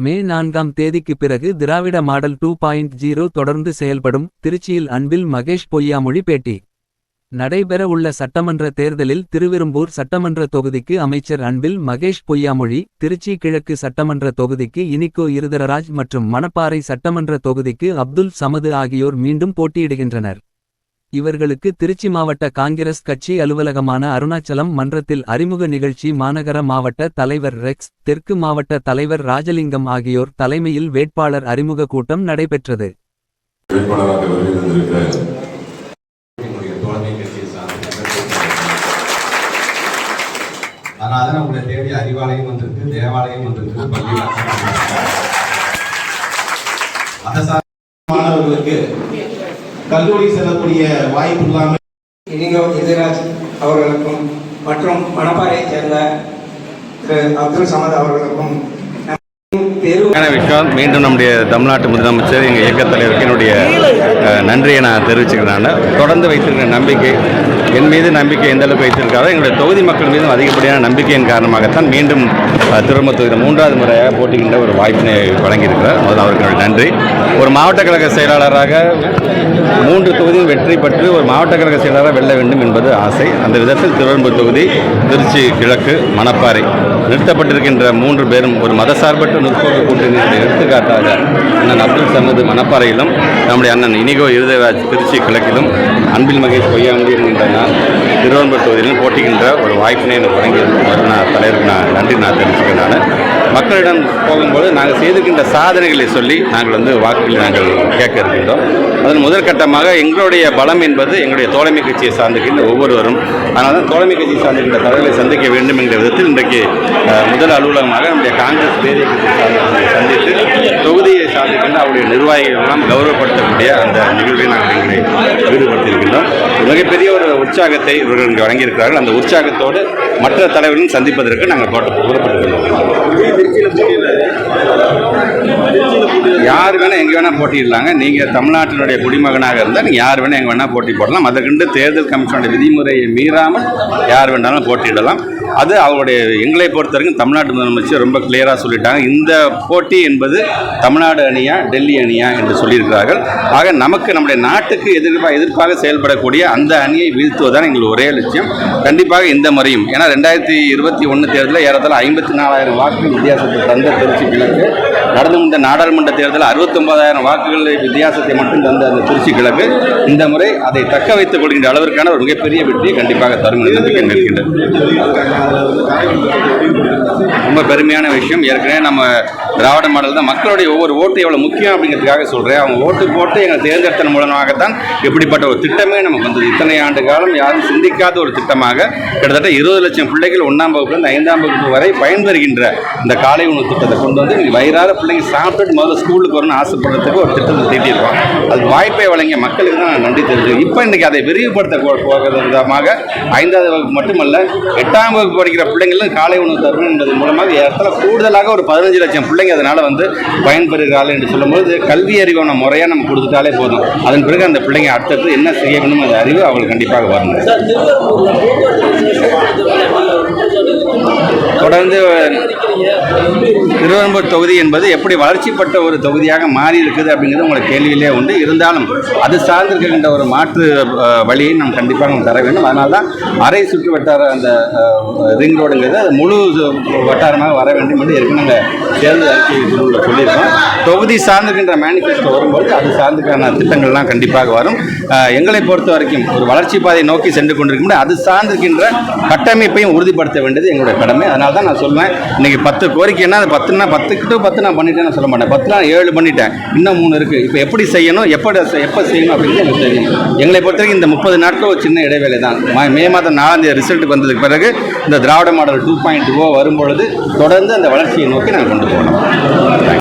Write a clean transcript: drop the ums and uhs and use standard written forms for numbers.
மே 4ஆம் தேதிக்கு பிறகு திராவிட மாடல் 2.0 தொடர்ந்து செயல்படும். திருச்சியில் அன்பில் மகேஷ் பொய்யாமொழி பேட்டி. நடைபெற உள்ள சட்டமன்ற தேர்தலில் திருவெரும்பூர் சட்டமன்ற தொகுதிக்கு அமைச்சர் அன்பில் மகேஷ் பொய்யாமொழி, திருச்சி கிழக்கு சட்டமன்ற தொகுதிக்கு இனிகோ இருதரராஜ் மற்றும் மணப்பாறை சட்டமன்ற தொகுதிக்கு அப்துல் சமது ஆகியோர் மீண்டும் போட்டியிடுகின்றனர். இவர்களுக்கு திருச்சி மாவட்ட காங்கிரஸ் கட்சி அலுவலகமான அருணாச்சலம் மன்றத்தில் அறிமுக நிகழ்ச்சி மாநகர மாவட்ட தலைவர் ரெக்ஸ், தெற்கு மாவட்ட தலைவர் ராஜலிங்கம் ஆகியோர் தலைமையில் வேட்பாளர் அறிமுக கூட்டம் நடைபெற்றது. கல்லூரி செல்லக்கூடிய வாய்ப்பு இல்லாமல் இனிகோ இருதரராஜ் அவர்களுக்கும் மற்றும் மணப்பாறையைச் சேர்ந்த திரு அப்துல் சமத் அவர்களுக்கும் விஷயம். மீண்டும் நம்முடைய தமிழ்நாட்டு முதலமைச்சர் எங்கள் இயக்கத் தலைவருக்கு என்னுடைய நன்றியை நான் தெரிவிச்சுக்கிறேன். தொடர்ந்து வைத்திருக்கிற நம்பிக்கை, என் மீது நம்பிக்கை எந்த அளவுக்கு வைத்திருக்காரோ எங்களுடைய தொகுதி மக்கள் மீதும் அதிகப்படியான நம்பிக்கையின் காரணமாகத்தான் மீண்டும் திரும்ப தொகுதியில் 3வது முறையாக போட்டிக்கின்ற ஒரு வாய்ப்பினை வழங்கியிருக்கிறார். முதல்ல அவருக்கு நன்றி. ஒரு மாவட்ட கழக செயலாளராக 3 தொகுதியும் வெற்றி பெற்று ஒரு மாவட்ட கழக செயலாளராக வெல்ல வேண்டும் என்பது ஆசை. அந்த விதத்தில் திருவெரும்பூர் தொகுதி, திருச்சி கிழக்கு, மணப்பாறை நிறுத்தப்பட்டிருக்கின்ற 3 பேரும் ஒரு மதசார்பற்ற முற்போக்கு கூட்டணியுடைய எடுத்துக்காட்டாக அண்ணன் அப்துல் சமது மணப்பாறையிலும், நம்முடைய அண்ணன் இனிகோ இருதரராஜ் திருச்சி கிழக்கிலும், அன்பில் மகேஷ் பொய்யாமொழி என்கின்ற நான் திருவெரும்பூர் தொகுதியிலும் போட்டிக்கின்ற ஒரு வாய்ப்பினை எனக்கு வழங்கியிருக்கும் தலைவருக்கு நன்றி தெரிவிச்சுக்கிறேன். மக்களிடம் போகும்போது நாங்கள் செய்திருக்கின்ற சாதனைகளை சொல்லி நாங்கள் வாக்குகளை நாங்கள் கேட்க இருக்கின்றோம். அதன் முதற்கட்டமாக எங்களுடைய பலம் என்பது எங்களுடைய தோழமை கட்சியை சார்ந்திருக்கின்ற ஒவ்வொருவரும். அதனால தான் தோழமை கட்சியை சார்ந்திருக்கின்ற தலைவர்களை சந்திக்க வேண்டும் என்ற விதத்தில் இன்றைக்கு முதல் அலுவலகமாக நம்முடைய காங்கிரஸ் தேசிய கட்சி சந்தித்து தொகுதியை சார்ந்திருக்கின்ற அவருடைய நிர்வாகிகள் எல்லாம் கௌரவப்படுத்தக்கூடிய அந்த நிகழ்வை நாங்கள் எங்களை ஈடுபடுத்தியிருக்கின்றோம். மிகப்பெரிய ஒரு உற்சாகத்தை இவர்கள் இங்கே வழங்கியிருக்கிறார்கள். அந்த உற்சாகத்தோடு மற்ற தலைவர்களும் சந்திப்பதற்கு நாங்கள் கூறப்பட்டுள்ளோம். யார் வேணால் எங்கே வேணால் போட்டியிடலாங்க. நீங்கள் தமிழ்நாட்டினுடைய குடிமகனாக இருந்தால் நீங்கள் யார் வேணால் எங்கே வேணால் போட்டி போடலாம். அதற்கென்று தேர்தல் கமிஷனுடைய விதிமுறையை மீறாமல் யார் வேணாலும் போட்டியிடலாம். அது அவருடைய எங்களை பொறுத்த வரைக்கும் தமிழ்நாட்டு முதலமைச்சர் ரொம்ப கிளியராக சொல்லிட்டாங்க. இந்த போட்டி என்பது தமிழ்நாடு அணியா டெல்லி அணியா என்று சொல்லியிருக்கிறார்கள். ஆக நமக்கு நம்முடைய நாட்டுக்கு எதிர்ப்பாக செயல்படக்கூடிய அந்த அணியை வீழ்த்துவதுதான் எங்கள் ஒரே லட்சியம். கண்டிப்பாக இந்த முறையும், ஏன்னா 2021 தேர்தலில் ஏறத்தாழ 54,000 வாக்குகள் வித்தியாசத்தை தந்த திருச்சி கிழக்கு, நடந்து வந்த நாடாளுமன்ற தேர்தலில் 69,000 வாக்குகள் வித்தியாசத்தை மட்டும் தந்த அந்த திருச்சி கிழக்கு இந்த முறை அதை தக்க வைத்துக் கொள்கின்ற அளவிற்கான ஒரு மிகப்பெரிய வெற்றியை கண்டிப்பாக தரும் நம்பிக்கை நிற்கின்றது. ரொம்ப பெருமையான விஷயம். ஏற்கனவே நம்ம திராவிட மாடல் தான் மக்களுடைய ஒவ்வொரு ஓட்டு எவ்வளோ முக்கியம் அப்படிங்கிறதுக்காக சொல்கிறேன். அவங்க ஓட்டு போட்டு எங்களை தேர்ந்தெடுத்தன் மூலமாகத்தான் இப்படிப்பட்ட ஒரு திட்டமே நமக்கு வந்தது. இத்தனை ஆண்டு காலம் யாரும் சிந்திக்காத ஒரு திட்டமாக கிட்டத்தட்ட 20 லட்சம் பிள்ளைகள் 1ஆம் வகுப்புலேருந்து 5ஆம் வகுப்பு வரை பயன்பெறுகின்ற இந்த காலை உணவு திட்டத்தை கொண்டு வந்து வயிறார பிள்ளைங்க சாப்பிட்டுட்டு முதல்ல ஸ்கூலுக்கு வரணும்னு ஆசைப்படுறதுக்கு ஒரு திட்டத்தை தீட்டியிருக்கோம். அதுக்கு வாய்ப்பை வழங்கிய மக்களுக்கு தான் நான் நன்றி தெரிவிச்சேன். இப்போ இன்றைக்கி அதை விரிவுபடுத்த போகிறது விதமாக 5ஆவது வகுப்பு மட்டுமல்ல 8ஆம் வகுப்பு படிக்கிற பிள்ளைங்களும் காலை உணவு தரணும் என்பதன் மூலமாக இடத்துல கூடுதலாக ஒரு 15 லட்சம் பிள்ளைங்க அதனால் பயன்பெறுகிறார்கள் என்று சொல்லும்போது கல்வி அறிவான முறையாக நம்ம கொடுத்துட்டாலே போதும். அதன் பிறகு அந்த பிள்ளைங்க அடுத்தது என்ன செய்ய வேணும் அந்த அறிவு அவங்களுக்கு கண்டிப்பாக வரணும். தொடர்ந்து திருவெரும்பூர் தொகுதி என்பது எப்படி வளர்ச்சிப்பட்ட ஒரு தொகுதியாக மாறி இருக்குது அப்படிங்கிறது உங்களுக்கு கேள்வியிலே உண்டு. இருந்தாலும் அது சார்ந்திருக்கின்ற ஒரு மாற்று வழியை நாம் கண்டிப்பாக நம்ம தர வேண்டும். அதனால தான் அரை சுற்று வட்டார அந்த ரிங் ரோடுங்கிறது அது முழு வட்டாரமாக வர வேண்டும் என்று ஏற்கனவே நாங்கள் தேர்தல் அறிக்கை சொல்லியிருக்கோம். தொகுதி சார்ந்திருக்கின்ற மேனிஃபெஸ்டோ வரும்போது அது சார்ந்துக்கான திட்டங்கள்லாம் கண்டிப்பாக வரும். எங்களை பொறுத்த வரைக்கும் ஒரு வளர்ச்சி பாதையை நோக்கி சென்று கொண்டிருக்கின்ற அது சார்ந்திருக்கின்ற கட்டமைப்பையும் உறுதிப்படுத்த வேண்டியது எங்களுடைய கடமை. அதனால தான் நான் சொல்லுவேன், இன்னைக்கு 10 கோரிக்கைன்னா அது 10னா 10 நான் பண்ணிட்டேன்னு சொல்ல மாட்டேன். 10 7 பண்ணிட்டேன், இன்னும் 3 இருக்குது. இப்போ எப்படி செய்யணும், எப்போ செய்யணும் அப்படிங்கிறது எனக்கு தெரியும். எங்களை பொறுத்த வரைக்கும் இந்த 30 நாட்கள் ஒரு சின்ன இடைவேளை தான். மே மாதம் 4ஆம் தேதி ரிசல்ட்டுக்கு வந்ததுக்கு பிறகு இந்த திராவிட மாடல் 2.0 வரும்பொழுது தொடர்ந்து அந்த வளர்ச்சியை நோக்கி நாங்கள் கொண்டு போகணும்.